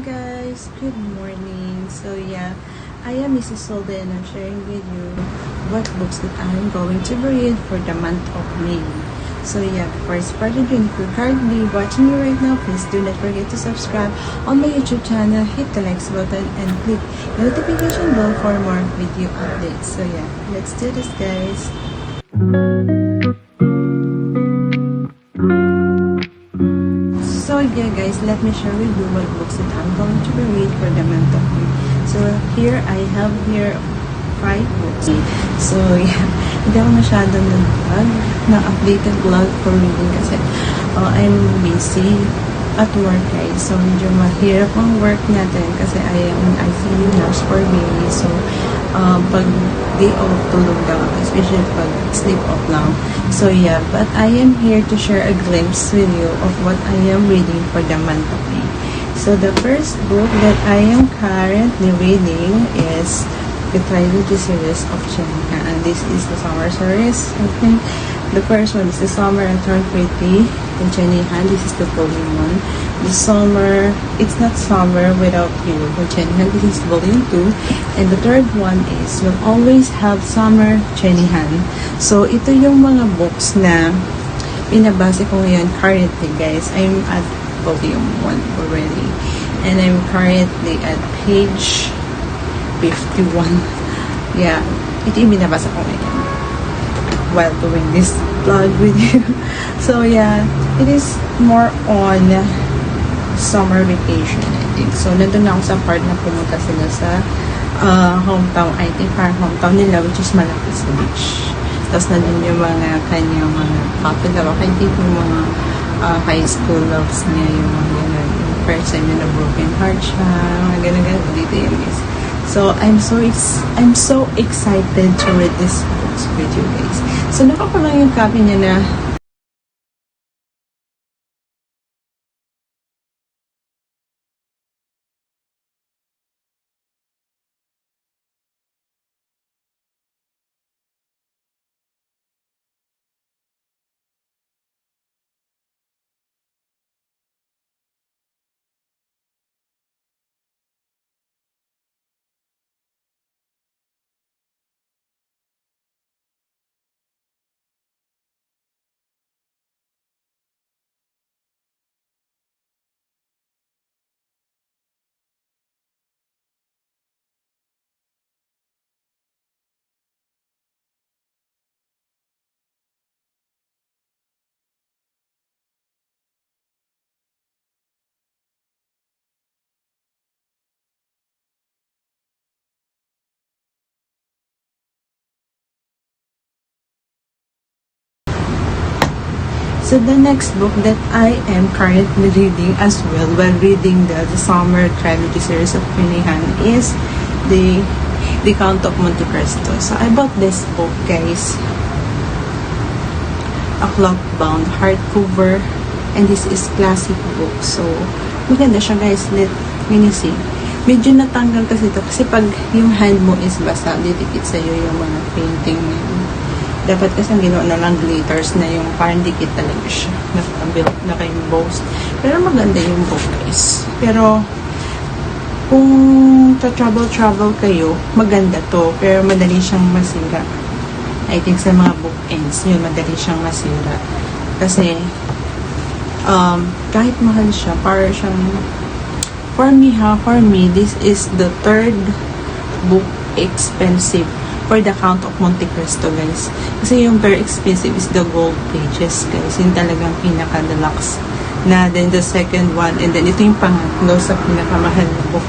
guys, good morning. So yeah, I am Mrs. Solde and I'm sharing with you what books that I'm going to read for the month of May. So yeah, before I start reading, if you're currently watching me right now, please do not forget to subscribe on my YouTube channel, hit the likes button and click the notification bell for more video updates. So yeah, let's do this guys. So yeah guys, let me share with you what books that I'm going to read for the month of May. So here, I have here 5 books. So yeah, hindi ako masyadong na-updated vlog for reading kasi I'm busy at work guys. So medyo mahirap ang work natin kasi I am an ICU nurse for baby. So pag day off, tulog lang ako, especially pag sleep off lang. So yeah, but I am here to share a glimpse with you of what I am reading for the month of May. So the first book that I am currently reading is the trilogy series of Chenika, and this is the summer series. I think the first one is the Summer and Turn Pretty in Chenihan. This is the volume 1. The Summer, it's not Summer Without You in Chenihan. This is volume 2. And the third one is You'll Always Have Summer Chenihan. So ito yung mga books na binabasa ko ngayon currently guys. I'm at volume 1 already. And I'm currently at page 51. Yeah, ito yung binabasa ko ngayon while doing this vlog with you. So yeah, it is more on summer vacation, I think. So nandun na ako sa part na pumunta sila sa hometown, I think parang hometown nila, which is malapit sa beach. Tapos nandun yung mga kanyang mga popular, I think yung mga high school loves niya, yung mga gano'n, yung first time yun na broken heart siya, mga gano'n, dito yung is. So I'm so excited to read this books with you guys. So nakakuha lang yung copy niya na so the next book that I am currently reading as well while reading the Summer Trilogy series of Chenihan is the Count of Monte Cristo. So I bought this book guys, a cloth-bound hardcover, and this is classic book. So maganda siya guys. Let me see. Medyo natanggal kasi ito kasi pag yung hand mo is basa, didikit sa'yo yung mga painting niya. Dapat kasi ang ginawa na lang glitters na yung parang dikit talaga siya. Nakabilog na kayong bows. Pero maganda yung book guys. Pero kung travel kayo, maganda to. Pero madali siyang masira. I think sa mga book ends, yun, madali siyang masira. Kasi kahit mahal siya, para siyang for me, this is the third book expensive for the Count of Monte Cristo guys. Kasi yung very expensive is the gold pages guys. Yung talagang pinaka-deluxe na. Then the second one, and then ito yung pangatlo sa pinakamahal na book.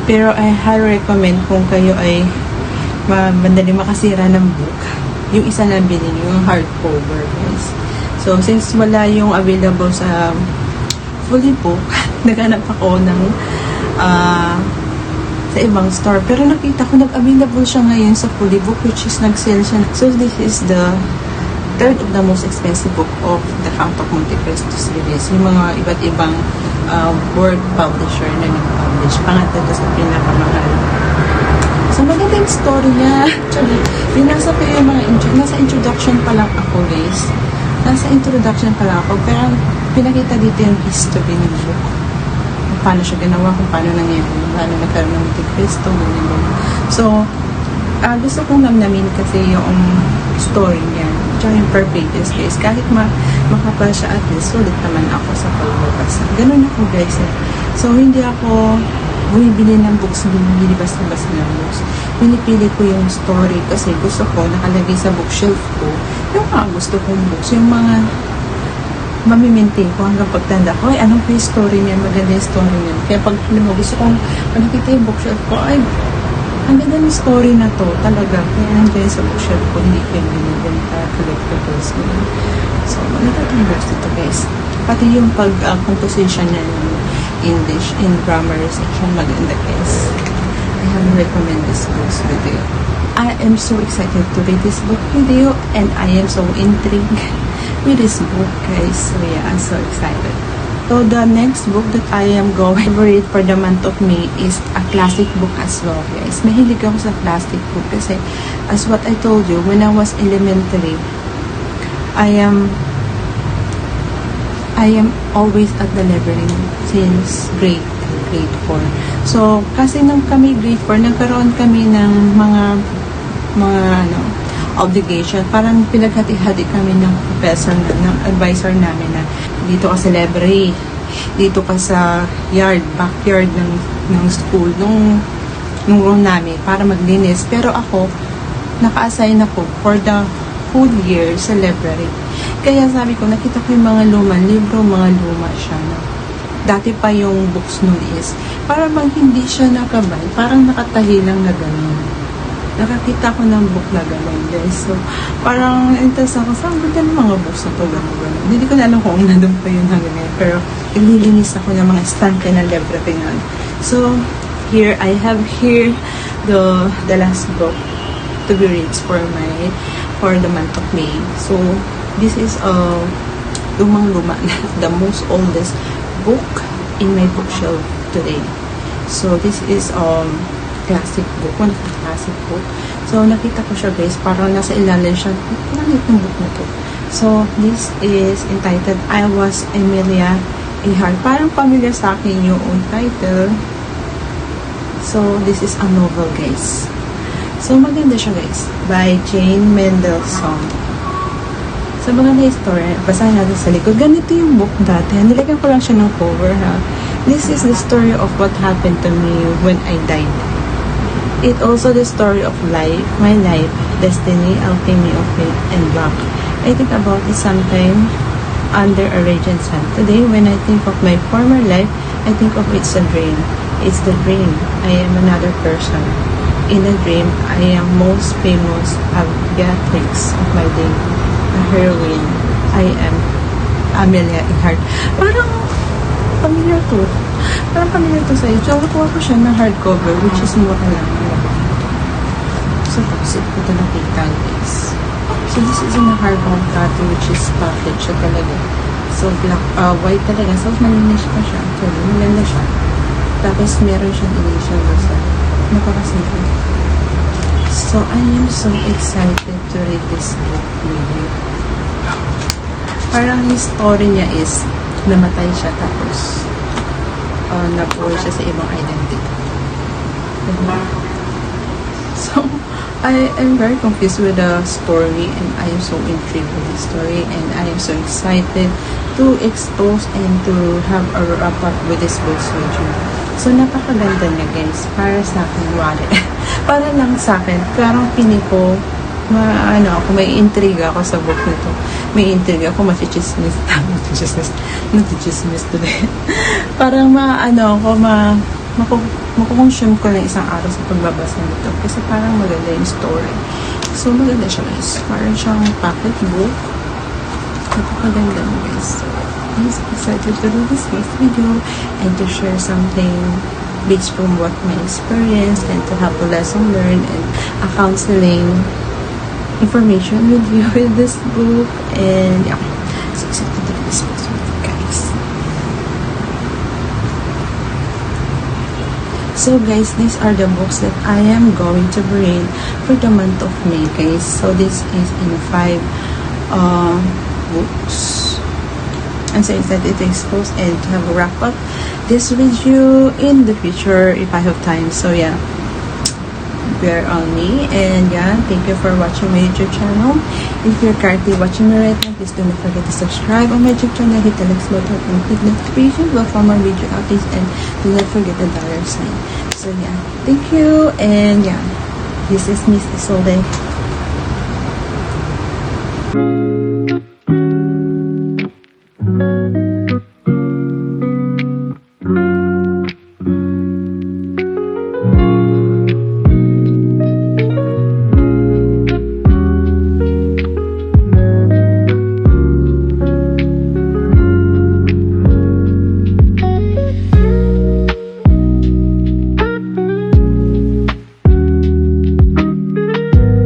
Pero I highly recommend kung kayo ay madali makasira ng book, yung isa na bilhin, yung hardcover guys. So since wala yung available sa fully book, naghanap ako ng sa ibang store. Pero nakita ko nag-available siya ngayon sa fully book, which is nag-sale siya. So this is the third of the most expensive book of the Count of Monte Cristo series. Yung mga iba't ibang world publisher na nag-publish. Pangatlo sa pinakamahal. So maganda yung story niya. Actually, binasa ko yung mga nasa introduction pa lang ako guys. Nasa introduction pa lang ako. Pero pinakita dito yung history ng book. paano siya ginawa, kung paano nangyari, paano nagkaroon ng Antikristo, ganyan. So, gusto kong namnamin kasi yung story niya, tsaka yung per pages guys. Kahit makapal siya, at least sulit naman ako sa pagbabasa. Ganun ako guys. So, hindi ako bumibili ng books, bumibili basta-basta ng books. Pinipili ko yung story kasi gusto ko nakalagay sa bookshelf ko yung mga gusto kong books, yung mga mamimintain ko hanggang pagtanda ko, ay anong pa yung story niya, maganda yung story niya. Kaya pag gusto kong nakikita yung bookshelf ko, ay ang ganda ng story na to, talaga. Kaya nandiyan sa bookshelf ko, hindi ko yung binibenta, collectibles ko. So, maganda itong books dito guys. Pati yung composition niya ng English in grammar section, maganda guys. I highly recommend this book's video. I am so excited to read this book video and I am so intrigued with this book guys. So yeah, I'm so excited. So the next book that I am going to read for the month of May is a classic book as well guys. Mahilig ako sa classic book kasi as what I told you, when I was elementary, I am always at the library since grade 4. So, kasi nung kami grade 4, nagkaroon kami ng mga obligation. Parang pinaghati-hati kami ng professor, ng advisor namin na dito ka sa library, dito ka sa backyard ng school, nung room namin para maglinis. Pero ako, naka-assign ako for the whole year sa library. Kaya sabi ko, nakita ko yung mga lumang libro, mga luma siya. Dati pa yung books nun is, para bang hindi siya nakabay, parang nakatahi lang na gano'n. Nakakita ko ng book na gano'n, guys. So, parang interest ako, saan ba ng mga books na to, gano'n. Hindi ko na alam kung nandun pa yun hanggang ngayon. Pero, ililinis ako ng mga estante ng library ngayon. So, here, I have here the last book to be read for the month of May. So, this is lumang-luma, the most oldest book in my bookshelf today. So, this is classic book, one of the classic book. So, nakita ko siya guys, parang nasa ilalim siya. Nakita ng book na to. So, this is entitled, I Was Amelia Earhart. Parang familiar sa akin yung title. So, this is a novel guys. So, maganda siya guys, by Jane Mendelsohn. So, maganda yung story. Basahin natin sa likod. Ganito yung book dati. Nilagyan ko lang siya ng cover, ha. This is the story of what happened to me when I died. It also the story of life, my life, destiny, alchemy of fate, and luck. I think about it sometime under a radiant sun. Today, when I think of my former life, I think of it's a dream. It's the dream. I am another person. In the dream, I am most famous of Beatrix of my day. A heroine. I am Amelia Earhart. Parang familiar to. Parang familiar to sa'yo. So, nakuha ko siya ng hardcover, which is mura lang. So, tapos ito ko nakita, guys. So, this is in a hardbound copy, which is package siya talaga. So, black, white talaga. So, malinis pa siya. So, maganda siya. Tapos, meron siyang initial basta. Napakasimple. So, I am so excited to read this book with you. Parang yung story niya is, namatay siya tapos nabuhay siya sa ibang identity. So, I am very confused with the story and I am so intrigued with the story and I am so excited to expose and to have a wrap up with this book with you. So, napakaganda niya guys. Para sa akin, wala. Para lang sa akin, parang pini ko, ako, may intriga ako sa book nito. May intriga ako, matichismis today. Parang makukonsume ko ng isang araw sa pagbabasa nito. Kasi parang maganda yung story. So, maganda siya guys. Parang siyang pocket book. Napakaganda mo guys. I'm so excited to do this next video and to share something based from what my experience and to have a lesson learned and a counseling information with you with this book. And yeah, so excited to do this book with you guys. So guys, these are the books that I am going to read for the month of May guys. So this is in 5 books. I'm so excited to expose and to have a wrap up this video in the future if I have time. So yeah, bear on me, and yeah, thank you for watching my YouTube channel. If you're currently watching me right now, please do not forget to subscribe on my YouTube channel, hit the like button and click notification bell for more video updates, and do not forget the dollar sign. So yeah, thank you, and yeah, this is Miss Isolde.